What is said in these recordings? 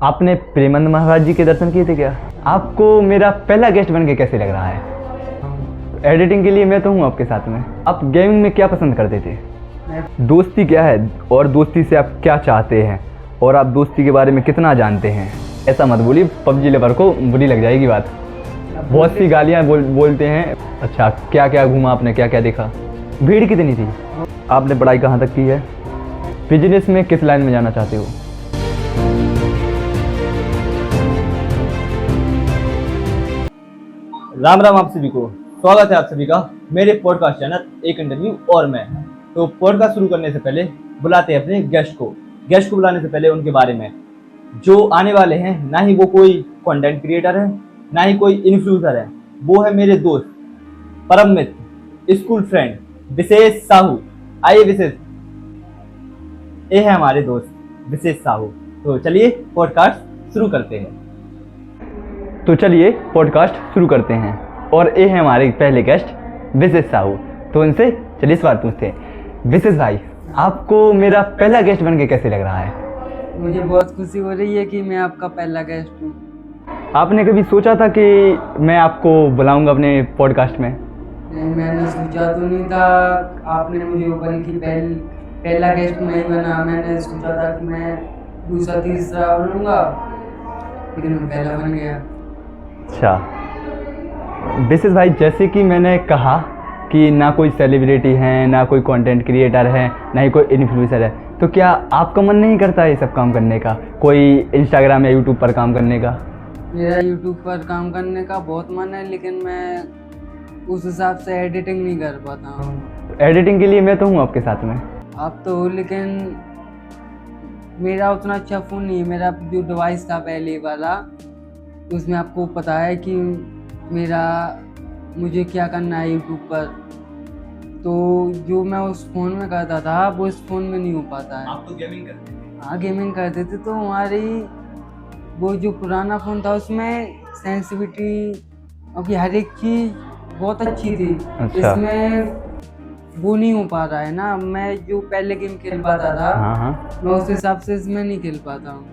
आपने प्रेमानंद महाराज जी के दर्शन किए थे क्या? आपको मेरा पहला गेस्ट बन के कैसे लग रहा है? एडिटिंग के लिए मैं तो हूँ आपके साथ में। आप गेमिंग में क्या पसंद करते थे? दोस्ती क्या है और दोस्ती से आप क्या चाहते हैं और आप दोस्ती के बारे में कितना जानते हैं? ऐसा मत बोलिए, पबजी लवर को बुरी लग जाएगी बात। बहुत सी गालियाँ बोलते हैं। अच्छा, क्या क्या घूमा आपने, क्या क्या देखा? भीड़ कितनी थी? आपने पढ़ाई कहाँ तक की है? बिजनेस में किस लाइन में जाना चाहते हो? राम राम आप सभी को, स्वागत है आप सभी का मेरे पॉडकास्ट चैनल एक इंटरव्यू और मैं। तो पॉडकास्ट शुरू करने से पहले बुलाते हैं अपने गेस्ट को बुलाने से पहले उनके बारे में जो आने वाले हैं। ना ही वो कोई कंटेंट क्रिएटर है, ना ही कोई इन्फ्लुएंसर है। वो है मेरे दोस्त, परम मित्र, स्कूल फ्रेंड विशेष साहू। आइए विशेष, ये है हमारे दोस्त विशेष साहू। तो चलिए पॉडकास्ट शुरू करते हैं। और ये है हमारे पहले गेस्ट विशेष साहू। तो इनसे चलिए सवाल पूछते हैं। विशेष भाई, आपको मेरा पहला गेस्ट बन के कैसे लग रहा है? मुझे बहुत खुशी हो रही है कि मैं आपका पहला गेस्ट हूँ। आपने कभी सोचा था कि मैं आपको बुलाऊंगा अपने पॉडकास्ट में? मैंने सोचा तो नहीं था, आपने मुझे बल्कि पहला गेस्ट मैं ही बना। मैंने सोचा था कि मैं दूसरा तीसरा बनूंगा, लेकिन मैं पहला बन गया। अच्छा विशेष भाई, जैसे कि मैंने कहा कि ना कोई सेलिब्रिटी है, ना कोई कंटेंट क्रिएटर है, ना ही कोई इन्फ्लुएंसर है, तो क्या आपका मन नहीं करता ये सब काम करने का? कोई इंस्टाग्राम या यूट्यूब पर काम करने का? मेरा यूट्यूब पर काम करने का बहुत मन है, लेकिन मैं उस हिसाब से एडिटिंग नहीं कर पाता हूँ। एडिटिंग के लिए मैं तो हूँ आपके साथ में। आप तो हो, लेकिन मेरा उतना अच्छा फ़ोन नहीं है। मेरा जो डिवाइस था पहले वाला, उसमें आपको पता है कि मुझे क्या करना है यूट्यूब पर। तो जो मैं उस फ़ोन में करता था वो इस फ़ोन में नहीं हो पाता है। आप तो गेमिंग करते थे? हाँ, गेमिंग करते थे। तो हमारी वो जो पुराना फ़ोन था उसमें सेंसिटिविटी और हर एक चीज़ बहुत अच्छी थी। अच्छा। इसमें वो नहीं हो पा रहा है ना। मैं जो पहले गेम खेल पाता था, हाँ, मैं उस हिसाब से इसमें नहीं खेल पाता हूँ।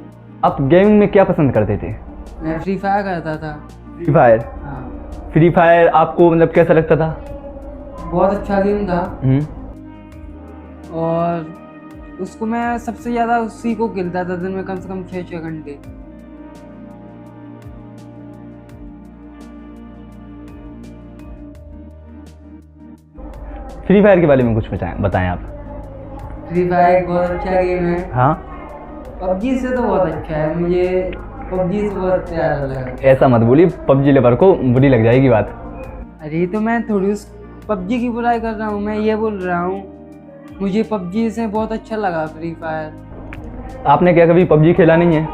आप गेमिंग में क्या पसंद करते थे? मैं फ्री फायर करता था। Free fire? हाँ, फ्री फायर आपको मतलब कैसा लगता था? बहुत अच्छा गेम था। हम्म। और उसको मैं सबसे ज़्यादा उसी को खेलता था दिन में कम से कम 6 घंटे। फ्री फायर के बारे में कुछ बताएं आप। फ्री फायर बहुत अच्छा गेम है। हाँ, पबजी से तो बहुत अच्छा है। मुझे पबजी से बहुत प्यारा लगा। ऐसा मत बोलिए, पबजी लवर को बुरी लग जाएगी बात। अरे तो मैं थोड़ी उस पबजी की बुराई कर रहा हूँ। मैं ये बोल रहा हूँ मुझे पबजी से बहुत अच्छा लगा फ्री फायर। आपने क्या कभी पबजी खेला नहीं है?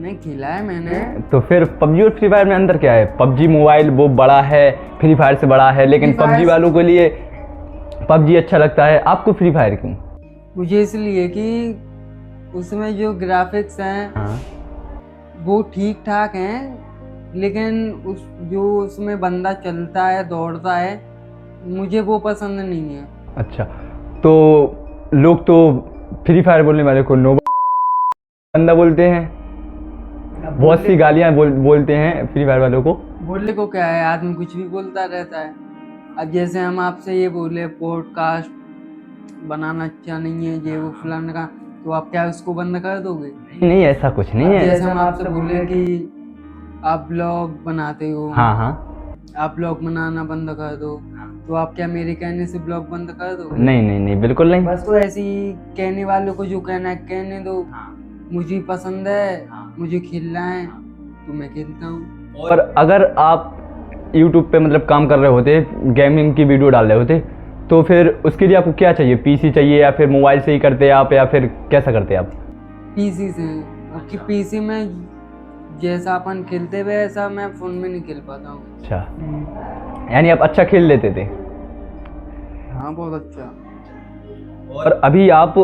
नहीं खेला है मैंने। तो फिर पबजी और फ्री फायर में अंतर क्या है? पबजी मोबाइल वो बड़ा है, फ्री फायर से बड़ा है, लेकिन पबजी वालों के लिए पबजी अच्छा लगता है। आपको फ्री फायर क्यों? मुझे इसलिए कि उसमें जो ग्राफिक्स हैं हाँ। वो ठीक ठाक हैं, लेकिन उसमें बंदा चलता है, दौड़ता है, मुझे वो पसंद नहीं है। अच्छा, तो लोग तो फ्री फायर बोलने वाले को नो बंदा बोलते हैं। बहुत सी गालियाँ बोलते हैं फ्री फायर वालों को। बोलने को क्या है, आदमी कुछ भी बोलता रहता है। अब जैसे हम आपसे ये बोले पॉडकास्ट बनाना अच्छा नहीं है, ये वो फलाने का, तो आप क्या उसको बंद कर दोगे? नहीं, ऐसा कुछ नहीं है। जैसे हम आपसे बोले कि आप ब्लॉग बनाते हो, हाँ, आप ब्लॉग बनाना बंद कर दो, तो आप क्या मेरे कहने से ब्लॉग बंद कर दो? नहीं, बिल्कुल नहीं। बस तो ऐसे ही कहने वालों को जो कहना है कहने दो। मुझे पसंद है, मुझे खेलना है तो मैं खेलता हूँ। और अगर आप यूट्यूब पे मतलब काम कर रहे होते, गेमिंग की वीडियो डाल रहे होते, तो फिर उसके लिए आपको क्या चाहिए? पीसी चाहिए या फिर मोबाइल से ही करते आप, या फिर कैसा करते आप? पीसी से। क्योंकि पीसी में जैसा अपन खेलते हुए ऐसा मैं फ़ोन में नहीं खेल पाता हूँ। अच्छा, यानी आप अच्छा खेल लेते थे? हाँ, बहुत अच्छा। और अभी आप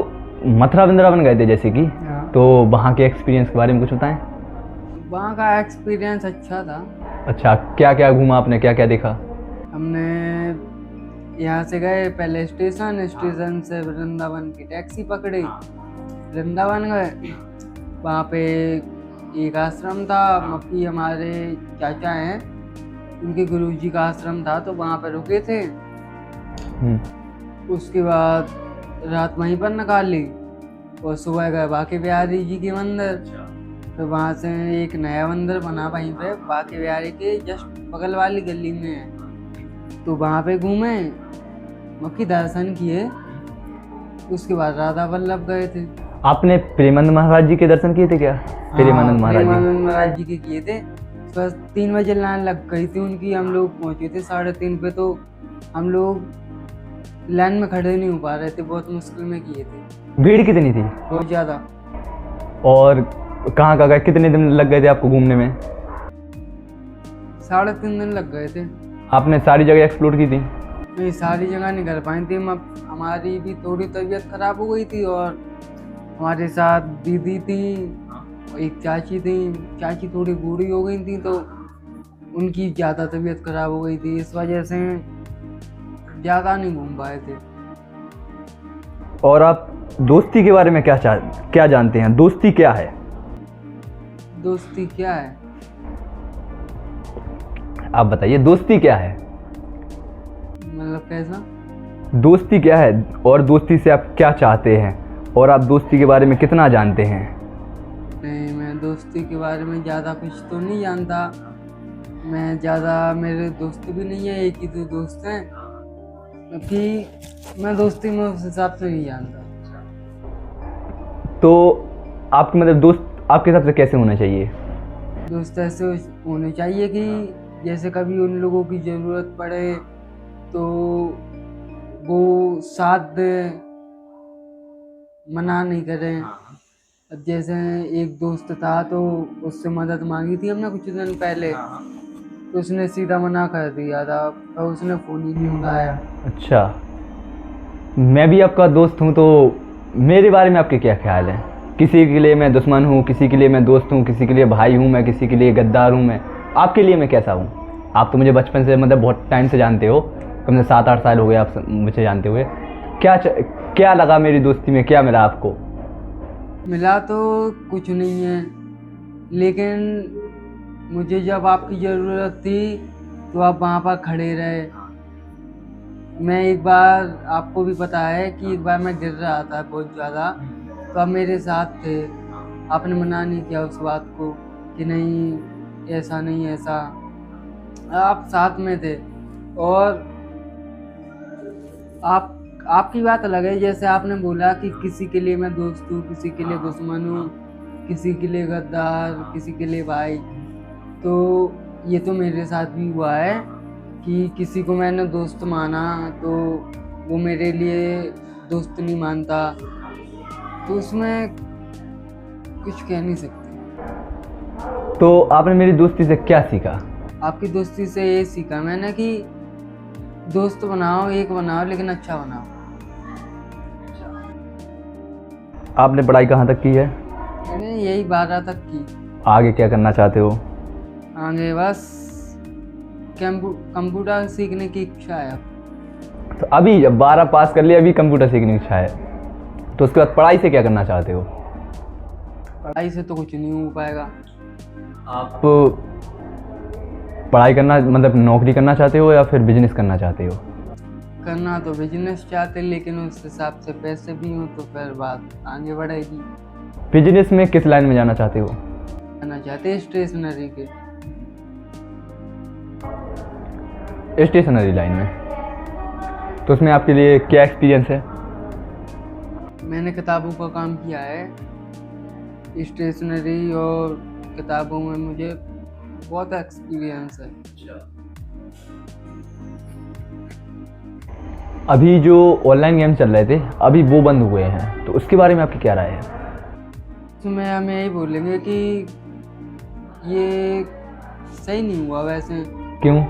मथुरा वृंदावन गए थे जैसे कि, हाँ। तो वहाँ के एक्सपीरियंस के बारे में कुछ बताएं। वहाँ का एक्सपीरियंस अच्छा था। अच्छा, क्या क्या घूमा आपने, क्या क्या देखा? हमने यहाँ से गए पहले स्टेशन से वृंदावन की टैक्सी पकड़ी। वृंदावन गए। वहाँ पे एक आश्रम था, मक्की हमारे चाचा हैं, उनके गुरुजी का आश्रम था, तो वहाँ पे रुके थे। उसके बाद रात वहीं पर निकाली और सुबह गए बांके बिहारी जी के मंदिर। तो वहाँ से एक नया मंदिर बना वहीं पे बांके बिहारी के जस्ट बगल वाली गली में है, तो वहाँ पे घूमे, मक्की दर्शन किए। उसके बाद राधा वल्लभ गए थे। आपने प्रेमानंद महाराज जी के दर्शन किए थे क्या? प्रेमानंद महाराज जी, प्रेमानंद महाराज जी के किए थे। बस 3 बजे लाइन लग गई थी उनकी, हम लोग पहुँचे थे 3:30 पे, तो हम लोग लाइन में खड़े नहीं हो पा रहे थे, बहुत मुश्किल में किए थे। भीड़ कितनी थी? बहुत ज़्यादा। और कहाँ गए, कितने दिन लग गए थे आपको घूमने में? 3.5 दिन लग गए थे। आपने सारी जगह एक्सप्लोर की थी? नहीं, सारी जगह नहीं कर पाई थी। हमारी भी थोड़ी तबीयत खराब हो गई थी और हमारे साथ दीदी थी, एक चाची थी। चाची थोड़ी बूढ़ी हो गई थी, तो उनकी ज़्यादा तबीयत खराब हो गई थी, इस वजह से ज़्यादा नहीं घूम पाए थे। और आप दोस्ती के बारे में क्या जानते हैं? दोस्ती क्या है? दोस्ती क्या है? आप बताइए, दोस्ती क्या है? मतलब कैसा? दोस्ती क्या है और दोस्ती से आप क्या चाहते हैं, और आप दोस्ती के बारे में कितना जानते हैं? नहीं, मैं दोस्ती के बारे में ज़्यादा कुछ तो नहीं जानता। मैं ज़्यादा, मेरे दोस्त भी नहीं है, एक ही 2 दोस्त हैं, क्योंकि मैं दोस्ती में उस हिसाब से नहीं जानता। तो आपके मतलब दोस्त आपके हिसाब से कैसे होना चाहिए? दोस्त ऐसे होने चाहिए कि जैसे कभी उन लोगों की ज़रूरत पड़े तो वो साथ दें, मना नहीं करें। अब जैसे एक दोस्त था, तो उससे मदद मांगी थी हमने कुछ दिन पहले, तो उसने सीधा मना कर दिया था और उसने फ़ोन ही नहीं उठाया। अच्छा, मैं भी आपका दोस्त हूँ, तो मेरे बारे में आपके क्या ख्याल है? किसी के लिए मैं दुश्मन हूँ, किसी के लिए मैं दोस्त हूँ, किसी के लिए भाई हूँ मैं, किसी के लिए गद्दार हूँ मैं। आपके लिए मैं कैसा हूँ? आप तो मुझे बचपन से, मतलब बहुत टाइम से जानते हो, कम से 7-8 साल हो गए आप मुझे जानते हुए। क्या लगा मेरी दोस्ती में, क्या मिला आपको? मिला तो कुछ नहीं है, लेकिन मुझे जब आपकी ज़रूरत थी तो आप वहाँ पर खड़े रहे। मैं एक बार, आपको भी पता है कि एक बार मैं गिर रहा था बहुत ज़्यादा, तो आप मेरे साथ थे, आपने मना नहीं किया उस बात को कि नहीं ऐसा नहीं ऐसा, आप साथ में थे। और आपकी बात अलग है, जैसे आपने बोला कि किसी के लिए मैं दोस्त हूँ, किसी के लिए दुश्मन हूँ, किसी के लिए गद्दार, किसी के लिए भाई। तो ये तो मेरे साथ भी हुआ है कि किसी को मैंने दोस्त माना तो वो मेरे लिए दोस्त नहीं मानता, तो उसमें कुछ कह नहीं सकते। तो आपने मेरी दोस्ती से क्या सीखा? आपकी दोस्ती से ये सीखा मैंने कि दोस्त बनाओ, एक बनाओ, लेकिन अच्छा बनाओ। आपने पढ़ाई कहाँ तक की है? मैंने यही 12 तक की। आगे क्या करना चाहते हो? आगे बस कंप्यूटर सीखने की इच्छा है। तो अभी जब 12 पास कर लिया, अभी कंप्यूटर सीखने की इच्छा है, तो उसके बाद पढ़ाई से क्या करना चाहते हो? पढ़ाई से तो कुछ नहीं हो पाएगा। आप पढ़ाई करना मतलब नौकरी करना चाहते हो या फिर बिजनेस करना चाहते हो? करना तो बिजनेस चाहते, लेकिन उस हिसाब से पैसे भी हों तो फिर बात आगे बढ़ेगी। बिजनेस में किस लाइन में जाना चाहते हो? करना चाहते स्टेशनरी के। स्टेशनरी लाइन में, तो उसमें आपके लिए क्या एक्सपीरियंस है? मैंने किताबों का काम किया है, स्टेशनरी और किताबों में मुझे बहुत एक्सपीरियंस है। अभी जो ऑनलाइन गेम चल रहे थे, अभी वो बंद हुए हैं, तो उसके बारे में आपकी क्या राय है? तो मैं हमें यही बोलेंगे कि ये सही नहीं हुआ। वैसे क्यों?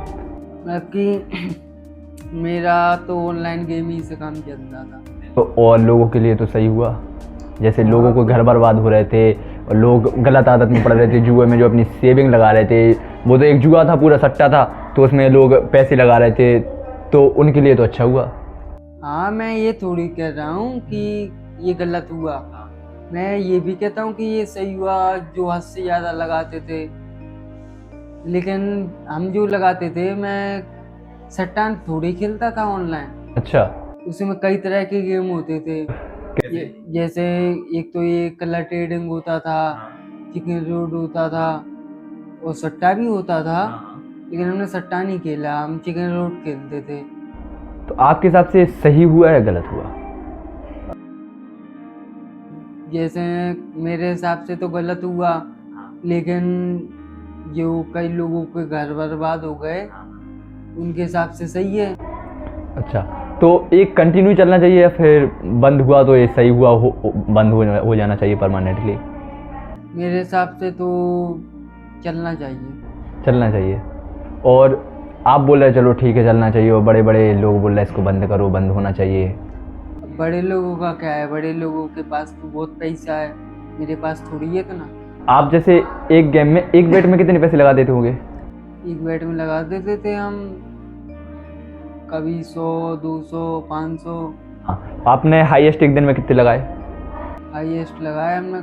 मतलब कि मेरा तो ऑनलाइन गेम ही से काम चलता था। तो और लोगों के लिए तो सही हुआ, जैसे लोगों को घर बर्बाद हो रहे थे और लोग गलत आदत में पड़ रहे थे, जुए में जो अपनी सेविंग लगा रहे थे, वो तो एक जुआ था, पूरा सट्टा था, तो उसमें लोग पैसे लगा रहे थे, तो उनके लिए तो अच्छा हुआ। हाँ, मैं ये थोड़ी कह रहा हूँ कि ये गलत हुआ, मैं ये भी कहता हूँ कि ये सही हुआ जो हद से ज़्यादा लगाते थे, लेकिन हम जो लगाते थे, मैं सट्टान थोड़ी खेलता था ऑनलाइन। अच्छा, उसमें कई तरह के गेम होते थे। जैसे एक तो ये कलर ट्रेडिंग होता था, चिकन रोड होता था और सट्टा भी होता था, लेकिन हमने सट्टा नहीं खेला, हम चिकन रोड खेलते थे। तो आपके हिसाब से सही हुआ या गलत हुआ? जैसे मेरे हिसाब से तो गलत हुआ, लेकिन जो कई लोगों के घर बर्बाद हो गए उनके हिसाब से सही है। अच्छा, तो एक कंटिन्यू चलना चाहिए या फिर बंद हुआ तो ये सही हुआ, बंद हो जाना चाहिए परमानेंटली? मेरे हिसाब से तो चलना चाहिए। चलना चाहिए। और आप बोल रहे चलो ठीक है चलना चाहिए, और बड़े बड़े लोग बोल रहे इसको बंद करो, बंद होना चाहिए। बड़े लोगों का क्या है, बड़े लोगों के पास तो बहुत पैसा है, मेरे पास थोड़ी है इतना। आप जैसे एक गेम में, एक बेट में कितने पैसे लगा देते होंगे? एक बेट में लगा देते थे हम कभी 100, 200, 500। हाँ, आपने हाईएस्ट एक दिन में कितने लगाए? हाईएस्ट लगाया हमने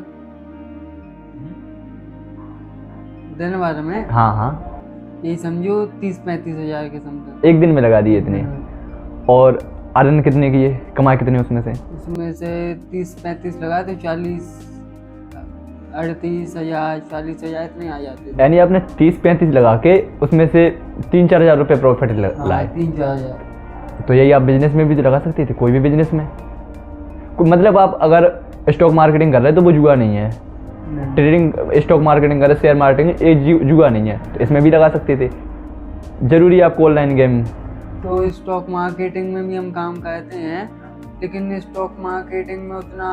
दिन भर में, हाँ हाँ, यही समझो 30-35 हज़ार के समथिंग एक दिन में लगा दिए इतने। और अर्न कितने किए, कमाए कितने उसमें से? उसमें से 30-35 लगाए तो 38 हज़ार 40 हज़ार इतने आ जाते थे। यानी आपने 30-35 लगा के उसमें से 3-4 हज़ार रुपये प्रॉफिट लाए। 3-4 हज़ार। तो यही आप बिजनेस में भी तो लगा सकते थे, कोई भी बिजनेस में। मतलब आप अगर स्टॉक मार्केटिंग कर रहे हैं तो वो जुआ नहीं है, ट्रेडिंग स्टॉक मार्केटिंग कर रहे, शेयर मार्केटिंग, ये जुआ नहीं है, तो इसमें भी लगा सकते थे। जरूरी है आपको ऑनलाइन गेम? तो स्टॉक मार्केटिंग में भी हम काम करते हैं, लेकिन स्टॉक मार्केटिंग में उतना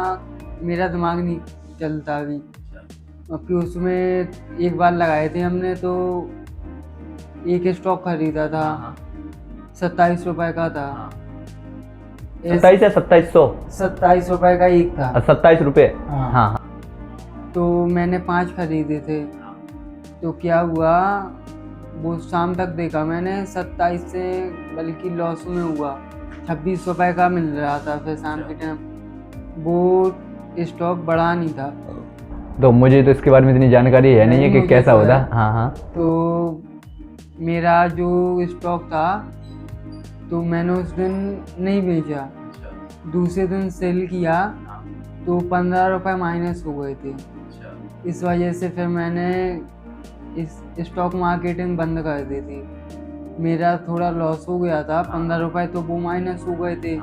मेरा दिमाग नहीं चलता अभी, क्योंकि उसमें एक बार लगाए थे हमने तो एक स्टॉक खरीदा था, 27 रुपए का था। 27 या 2700? 27 रुपए का एक था। 27 रुपये? हाँ। हाँ। तो मैंने 5 खरीदे थे, तो क्या हुआ, वो शाम तक देखा मैंने 27 से बल्कि लॉस में हुआ, 26 रुपए का मिल रहा था। फिर शाम के टाइम वो स्टॉक बढ़ा नहीं था। तो मुझे तो इसके बारे में इतनी जानकारी है नहीं है कि कैसा होता। हाँ हाँ। तो मेरा जो स्टॉक था तो मैंने उस दिन नहीं बेचा, दूसरे दिन सेल किया तो 15 रुपये माइनस हो गए थे। इस वजह से फिर मैंने इस स्टॉक मार्केटिंग बंद कर दी थी। मेरा थोड़ा लॉस हो गया था, 15 रुपये तो वो माइनस हो गए थे,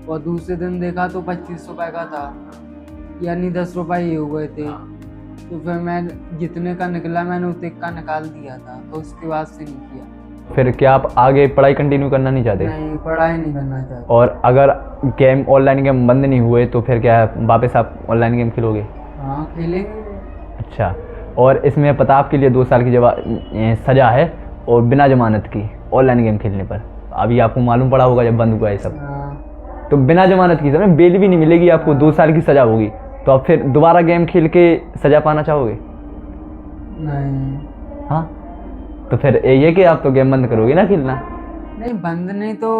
और दूसरे दिन देखा तो 25 रुपये का था, यानी 10 रुपये ही हो गए थे। तो फिर मैं जितने का निकला मैंने उतने का निकाल दिया था, तो उसके बाद से नहीं किया। फिर क्या आप आगे पढ़ाई कंटिन्यू करना नहीं चाहते? नहीं, पढ़ाई नहीं करना चाहता। और अगर गेम, ऑनलाइन गेम बंद नहीं हुए तो फिर क्या वापस आप ऑनलाइन गेम खेलोगे? हाँ, खेलेंगे। अच्छा, और इसमें पता आपके लिए 2 साल की सज़ा है और बिना जमानत की ऑनलाइन गेम खेलने पर। अभी आपको मालूम पड़ा होगा जब बंद हुआ है सब, तो बिना जमानत की समय बेल भी नहीं मिलेगी आपको, 2 साल की सज़ा होगी। तो आप फिर दोबारा गेम खेल के सज़ा पाना चाहोगे? नहीं। हाँ, तो फिर ये कि आप तो गेम बंद करोगे ना खेलना? नहीं, बंद नहीं तो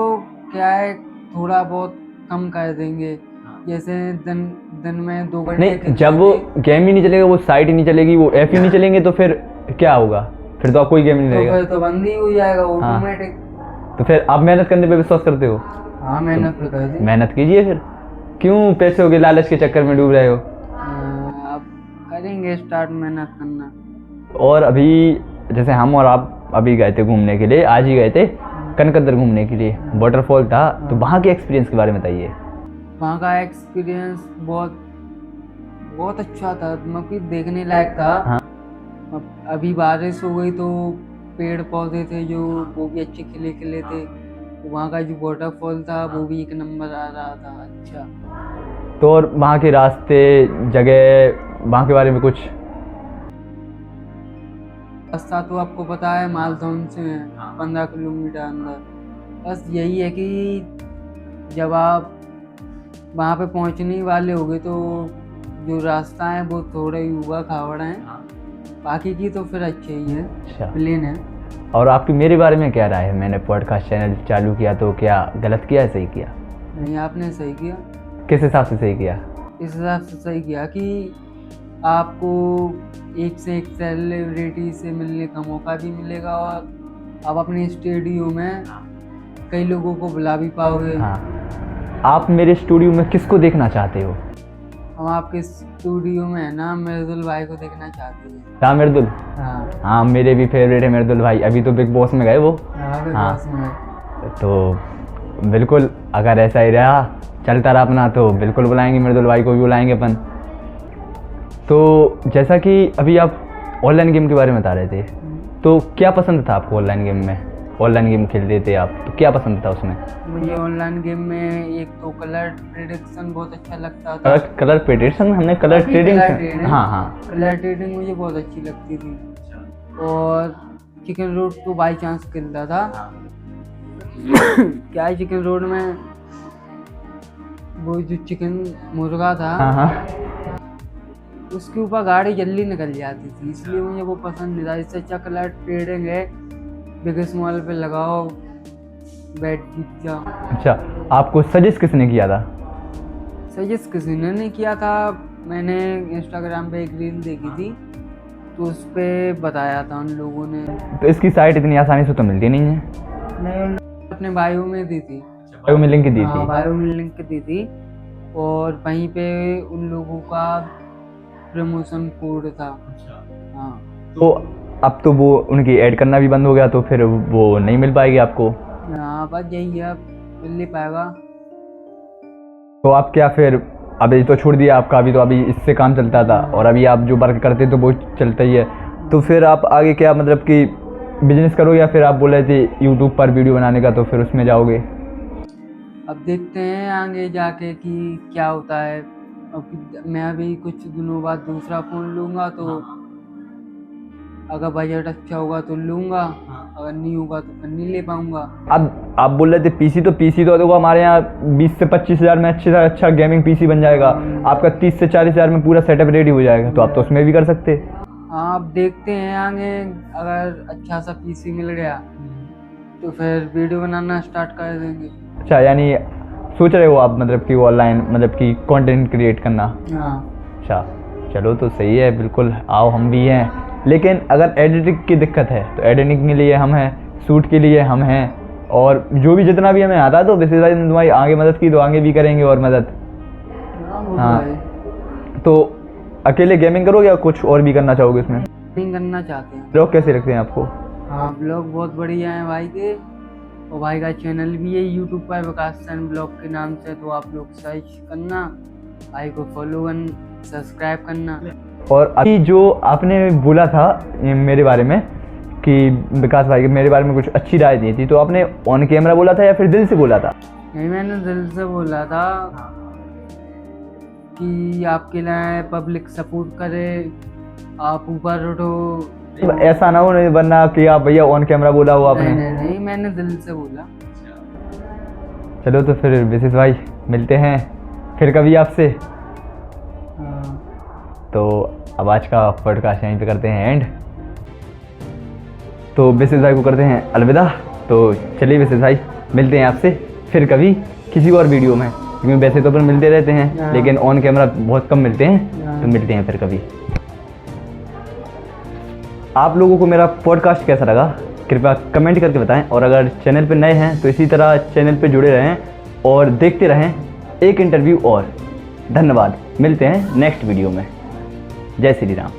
क्या है, थोड़ा बहुत कम कर देंगे, जैसे दिन में 2 घंटे। नहीं, जब वो गेम ही नहीं चलेगा, वो साइट ही नहीं चलेगी, वो ऐप ही नहीं चलेंगे, तो फिर क्या होगा? फिर तो आप कोई गेम नहीं तो रहेगा। फिर तो बंद ही हो जाएगा ऑटोमेटिक। तो फिर आप मेहनत करने पे विश्वास करते हो? हाँ, मेहनत तो कर दी। मेहनत कीजिए, फिर क्यों पैसों के लालच के चक्कर में डूब रहे हो? अब करेंगे स्टार्ट मेहनत करना। और अभी जैसे हम और आप अभी गए थे घूमने के लिए, आज ही गए थे कनकदर घूमने के लिए, वाटरफॉल था, तो वहाँ के एक्सपीरियंस के बारे में बताइए। वहाँ का एक्सपीरियंस बहुत अच्छा था, मतलब देखने लायक था। हाँ। अभी बारिश हो गई तो पेड़ पौधे थे जो वो भी अच्छे खिले खिले थे। वहाँ का जो वाटरफॉल था वो भी 1 नंबर आ रहा था। अच्छा, तो और वहाँ के रास्ते, जगह, वहाँ के बारे में कुछ? रास्ता तो आपको पता है मालथान से है, 15 किलोमीटर अंदर। बस यही है कि जब आप वहाँ पे पहुँचने वाले होगे तो जो रास्ता है वो थोड़ा ही हुआ खावड़ा है, बाकी की तो फिर अच्छे ही है। अच्छा, प्लेन है। और आपकी मेरे बारे में क्या राय है? मैंने पॉडकास्ट चैनल चालू किया तो क्या गलत किया है, सही किया? नहीं, आपने सही किया। किस हिसाब से सही किया? इस हिसाब से सही किया कि आपको एक से एक सेलिब्रिटी से मिलने का मौका भी मिलेगा और आप अपने स्टूडियो में कई लोगों को बुला भी पाओगे। हाँ, आप मेरे स्टूडियो में किसको देखना चाहते हो? हम आपके स्टूडियो में है ना मिर्दुल भाई को देखना चाहते हैं। हाँ मिर्दुल, हाँ हाँ मेरे भी फेवरेट है मिर्दुल भाई। अभी तो बिग बॉस में गए वो। बिग हाँ। बॉस में। तो बिल्कुल अगर ऐसा ही रहा चलता रहा अपना तो बिल्कुल बुलाएंगे, मिर्दुल भाई को भी बुलाएंगे अपन। तो जैसा कि अभी आप ऑनलाइन गेम के बारे में बता रहे थे, तो क्या पसंद था आपको ऑनलाइन गेम में? ऑनलाइन गेम खेलते थे आप तो क्या पसंद था उसमें? मुझे ऑनलाइन गेम में एक तो कलर प्रेडिक्शन बहुत अच्छा लगता था। कलर प्रेडिक्शन, हमने कलर ट्रेडिंग। हाँ हाँ, कलर ट्रेडिंग मुझे बहुत अच्छी लगती थी। और चिकन रोड तो बाई चांस खेलता था। क्या है चिकन रोड में वो जो चिकन मुर्गा था, हाँ हाँ, उसके ऊपर गाड़ी जल्दी निकल जाती थी, इसलिए मुझे वो पसंद नहीं था। इससे अच्छा कलर ट्रेडिंग है, बिगेस्ट मॉल पे लगाओ, बैट जीत जाओ। अच्छा, आपको सजेस्ट किसने किया था? सजेस्ट किसी ने नहीं किया था, मैंने इंस्टाग्राम पे एक रील देखी थी तो उस पर बताया था उन लोगों ने। तो इसकी साइट इतनी आसानी से तो मिलती नहीं है। मैं अपने बायो में दी थी। बायो में लिंक दी हाँ, थी। बायो में लिंक दी थी और वहीं पे उन लोगों का प्रमोशन कोड था। हाँ, तो अब तो वो उनकी ऐड करना भी बंद हो गया, तो फिर वो नहीं मिल पाएगी आपको। हाँ बस यही है, मिल नहीं पाएगा। तो आप क्या फिर अभी तो छोड़ दिया आपका, अभी तो अभी इससे काम चलता था और अभी आप जो वर्क करते तो वो चलता ही है। तो फिर आप आगे क्या मतलब कि बिजनेस करो या फिर आप बोल रहे थे यूट्यूब पर वीडियो बनाने का, तो फिर उसमें जाओगे? अब देखते हैं आगे जाके कि क्या होता है। अब मैं अभी कुछ दिनों बाद दूसरा फ़ोन लूँगा, तो अगर बजट अच्छा होगा तो लूँगा, अगर नहीं होगा तो फिर नहीं ले पाऊँगा। अब आप बोल रहे थे पीसी तो देखो हमारे यहाँ 20 से 25 हज़ार में अच्छे से अच्छा गेमिंग पीसी बन जाएगा। आपका 30 से 40 हज़ार में पूरा सेटअप रेडी हो जाएगा, तो आप तो उसमें भी कर सकते। हाँ, अब देखते हैं आगे, अगर अच्छा सा पीसी मिल गया तो फिर वीडियो बनाना स्टार्ट कर देंगे। अच्छा, यानी सोच रहे हो आप मतलब कि ऑनलाइन मतलब कि कंटेंट क्रिएट करना? हाँ। अच्छा, चलो तो सही है, बिल्कुल आओ, हम भी हैं। लेकिन अगर एडिटिंग की दिक्कत है तो एडिटिंग के लिए हम हैं, शूट के लिए हम हैं, और जो भी जितना भी हमें आता है तो विशेष भाई ने तुम्हारी आगे मदद की तो आगे भी करेंगे और मदद। हाँ, तो अकेले गेमिंग करोगे या कुछ और भी करना चाहोगे इसमें? गेमिंग करना चाहते हैं। ब्लॉग कैसे रखते हैं आपको? हाँ, ब्लॉग बहुत बढ़िया है भाई के, और भाई का चैनल भी है यूट्यूब पर विकास सैन ब्लॉग के नाम से, तो आप लोग सर्च करना, भाई को फॉलो करना, सब्सक्राइब करना। और अभी जो आपने बोला था मेरे बारे में कि विकास भाई के मेरे बारे में कुछ अच्छी राय दी थी, तो आपने ऑन कैमरा बोला था या फिर दिल से बोला था? नहीं, मैंने दिल से बोला था कि आपके लिए पब्लिक सपोर्ट करे, आप ऊपर उठो। ऐसा ना हो नहीं वरना कि आप भैया ऑन कैमरा बोला हो आपने। नहीं, मैंने दिल से बोला। चलो तो फिर विशेष भाई मिलते हैं फिर कभी आपसे। हाँ। तो अब आज का पॉडकास्ट यहीं पे करते हैं एंड। तो विशेष भाई को करते हैं अलविदा। तो चलिए विशेष भाई, मिलते हैं आपसे फिर कभी किसी और वीडियो में, क्योंकि वैसे तो अपन मिलते रहते हैं लेकिन ऑन कैमरा बहुत कम मिलते हैं, तो मिलते हैं फिर कभी। आप लोगों को मेरा पॉडकास्ट कैसा लगा कृपया कमेंट करके बताएं, और अगर चैनल पर नए हैं तो इसी तरह चैनल पर जुड़े रहें और देखते रहें एक इंटरव्यू और। धन्यवाद, मिलते हैं नेक्स्ट वीडियो में। जय श्री राम।